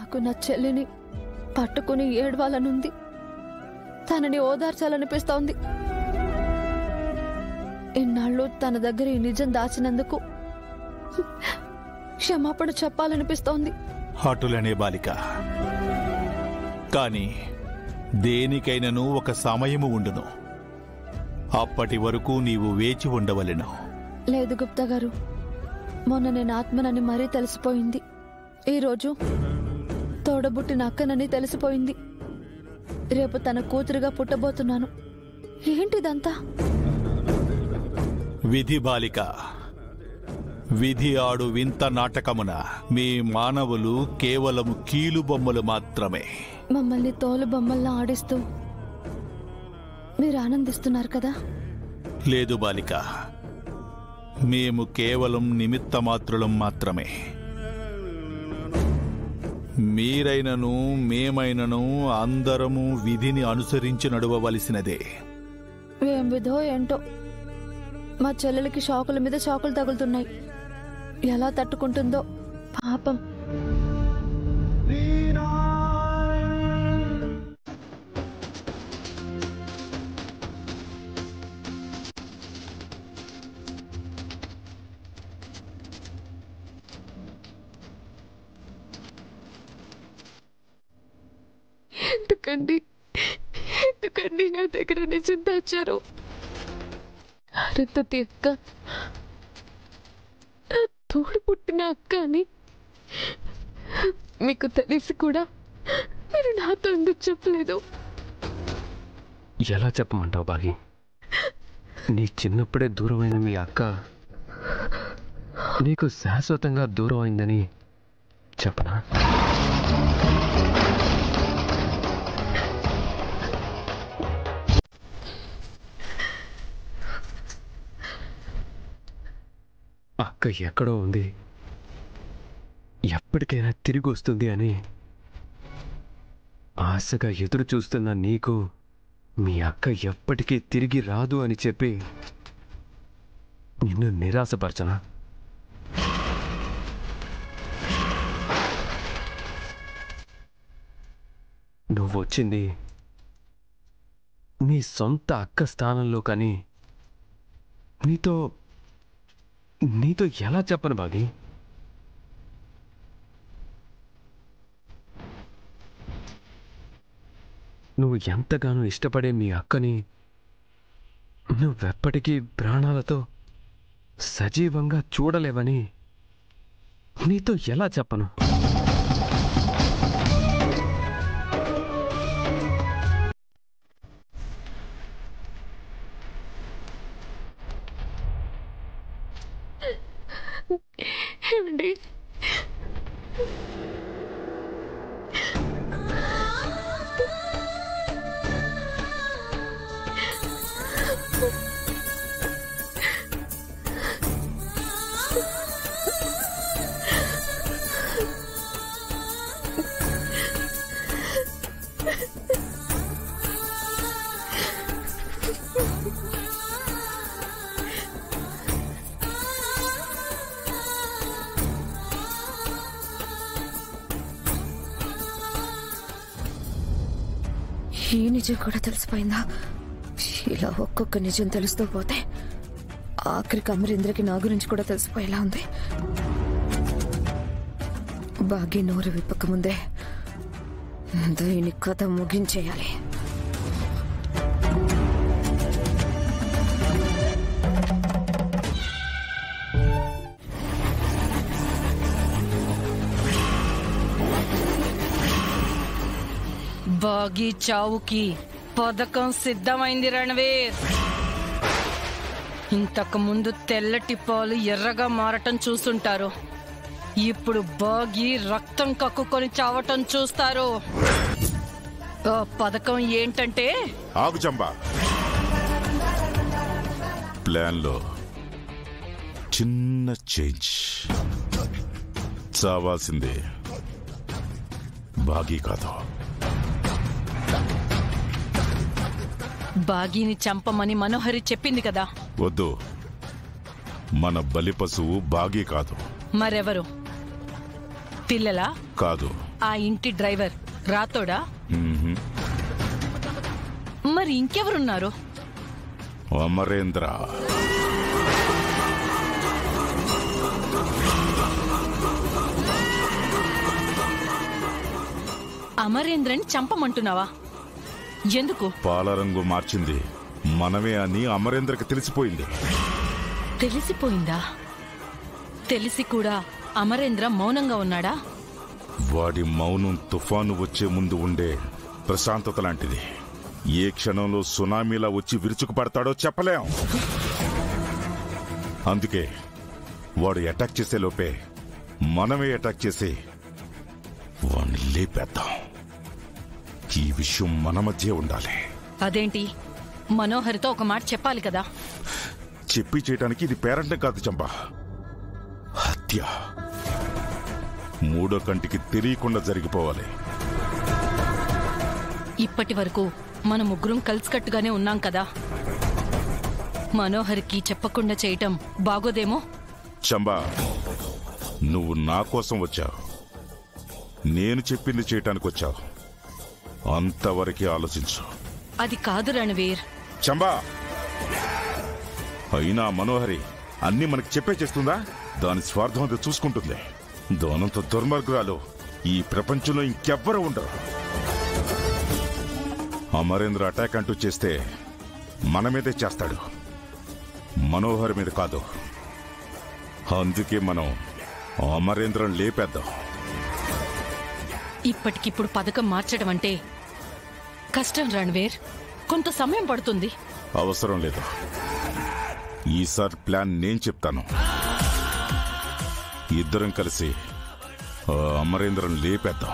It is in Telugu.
నాకు నా చెల్లిని పట్టుకుని ఏడవాలనుంది. తనని ఓదార్చాలనిపిస్తోంది. ఇన్నాళ్ళు తన దగ్గర ఈ నిజం దాచినందుకు క్షమాపణ చెప్పాలనిపిస్తోంది. అటులనే బాలిక, కాని దేనికైనను ఒక సమయము ఉండును. అప్పటి వరకు నీవు వేచి ఉండవలెను. లేదు గుప్తా గారు, మొన్న నేను ఆత్మనని మరీ తెలిసిపోయింది. ఈరోజు తోడబుట్టిన అక్కనని తెలిసిపోయింది. రేపు తన కూతురుగా పుట్టబోతున్నాను. ఏంటిదంతా? విధి బాలిక, విధి ఆడు వింత నాటకమున మీ మానవులు కేవలం కీలుబొమ్మలు మాత్రమే. మమ్మల్ని తోలు బొమ్మల్లా ఆడిస్తూ మీరు ఆనందిస్తున్నారు కదా? లేదు బాలిక, మేము కేవలం నిమిత్త మాత్రులం మాత్రమే. మీరైనను మేమైనను అందరము విధిని అనుసరించి నడవవలసినదే. ఏం విధో ఏంటో, మా చెల్లెలకి షాకుల మీద షాకులు తగులుతున్నాయి. ఎలా తట్టుకుంటుందో పాపం. ఎందుకండి నా దగ్గర నిజం దాచారు? అరుంధతి అక్క, నా తోడు పుట్టిన అక్క అని మీకు తెలిసి కూడా మీరు నాతో ఎందుకు చెప్పలేదు? ఎలా చెప్పమంటావు బాగి? నీ చిన్నప్పుడే దూరమైన మీ అక్క నీకు శాశ్వతంగా దూరం అయిందని చెప్పనా? అక్క ఎక్కడో ఉంది, ఎప్పటికైనా తిరిగి వస్తుంది అని ఆశగా ఎదురు చూస్తున్న నీకు మీ అక్క ఎప్పటికీ తిరిగి రాదు అని చెప్పి నిన్ను నిరాశపరచనా? నువ్వు వచ్చింది నీ సొంత అక్క స్థానంలో, కానీ నీతో ఎలా చెప్పను బాగి? నువ్వు ఎంతగానో ఇష్టపడే మీ అక్కని నువ్వెప్పటికీ ప్రాణాలతో సజీవంగా చూడలేవని నీతో ఎలా చెప్పను? ఏమండి, ఈ నిజం కూడా తెలిసిపోయిందా? ఇలా ఒక్కొక్క నిజం తెలుస్తూ పోతే ఆఖరికి అమరేంద్రకి నా గురించి కూడా తెలిసిపోయేలా ఉంది. బాగి నోరు విప్పకముందే దీని కథ ముగించేయాలి. బాగి చావుకి పథకం సిద్ధమైంది రణవీర్. ఇంతకు ముందు తెల్లటి పాలు ఎర్రగా మారటం చూస్తుంటారు, ఇప్పుడు బాగి రక్తం కక్కుకొని చావటం చూస్తారు. ఆ పథకం ఏంటంటే, ఆగు చంబా, ప్లాన్ లో చిన్న చేంజ్. చావాల్సిందే బాగి కాదు. బాగీని చంపమని మనోహరి చెప్పింది కదా. వద్దు, మన బలి పశువు బాగి కాదు. మరెవరు? పిల్లలా? కాదు, ఆ ఇంటి డ్రైవర్ రాతోడా? మ్మ్హ్మ్. మరి ఇంకెవరున్నారు? అమరేంద్ర. అమరేంద్రని చంపమంటున్నావా? ఎందుకు? పాలరంగు మార్చింది మనమే అని అమరేంద్రకి తెలిసిపోయింది. తెలిసిపోయిందా? తెలిసి కూడా అమరేంద్ర మౌనంగా ఉన్నాడా? వాడి మౌనం తుఫాను వచ్చే ముందు ఉండే ప్రశాంతత లాంటిది. ఏ క్షణంలో సునామీలా వచ్చి విరుచుకుపడతాడో చెప్పలేం. అందుకే వాడు అటాక్ చేసే లోపే మనమే అటాక్ చేసి వాడిని లేపేద్దాం. ఈ విషయం మన మధ్య ఉండాలి. అదేంటి? మనోహరితో ఒక మాట చెప్పాలి కదా. చెప్పి చేయడానికి ఇది పేరంటే కాదు చంపా, హత్య. మూడో కంటికి తెలియకుండా జరిగిపోవాలి. ఇప్పటి వరకు మన ముగ్గురం కలిసికట్టుగానే ఉన్నాం కదా. మనోహరికి చెప్పకుండా చేయటం బాగోదేమో. చంబా, నువ్వు నా కోసం వచ్చావు, నేను చెప్పింది చేయటానికి వచ్చావు. అంతవరకే ఆలోచించు. అది కాదు రణవీర్. చంబా, అయినా మనోహరి అన్ని మనకి చెప్పే చేస్తుందా? దాని స్వార్థం అది చూసుకుంటుంది. దానంత దుర్మార్గురాలు ఈ ప్రపంచంలో ఇంకెవ్వరూ ఉండరు. అమరేంద్ర అటాక్ అంటూ చేస్తే మన మీదే చేస్తాడు, మనోహర్ మీద కాదు. అందుకే మనం అమరేంద్రం లేపేద్దాం. ఇప్పటికిప్పుడు పథకం మార్చడం అంటే కష్టం రణవీర్. కొంత సమయం పడుతుంది. అవసరం లేదు. ఈసారి ప్లాన్ నేను చెప్తాను. ఇద్దరం కలిసి అమరేంద్రం లేపేద్దాం.